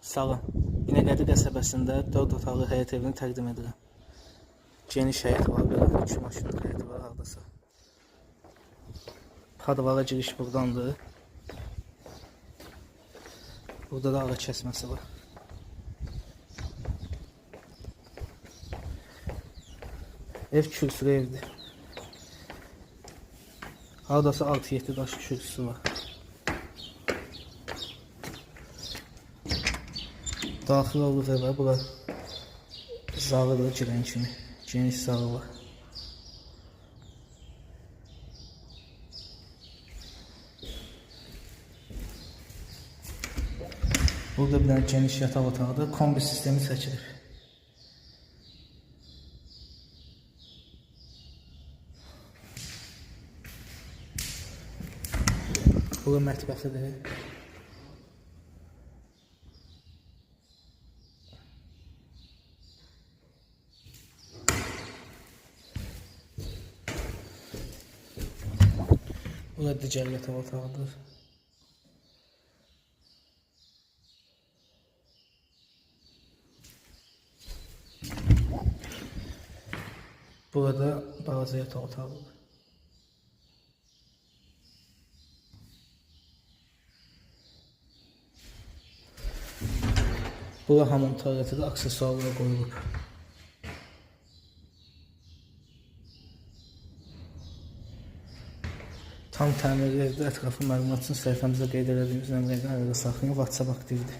Salam. İnəqədi qəsəbəsində 4 otaqlı həyət evini təqdim edirəm. Geniş həyət var, belə 3 maşınlı həyət var hardasa. Padvara giriş buradandır. Burada da ağac kəsməsi var. Ev kürsülü evdir. Hardasa 6-7 daş kürsüsü var. Daxil olur evə, bura zağıdır girən kimi. Geniş zağı var. Burada bir dənə geniş yataq otağıdır. Kombi sistemi çəkilir. Bura mətbəxidir. Bura digər yataq otağıdır. Burada balaca yataq otağıdır. Bura hamam tualetidir, aksesuarlar qoyulub. Tam təmirli evdə ətrafı məlumat üçün səhifəmizə qeyd edildiyimiz nömrədən əlaqə saxlayın, WhatsApp aktivdir.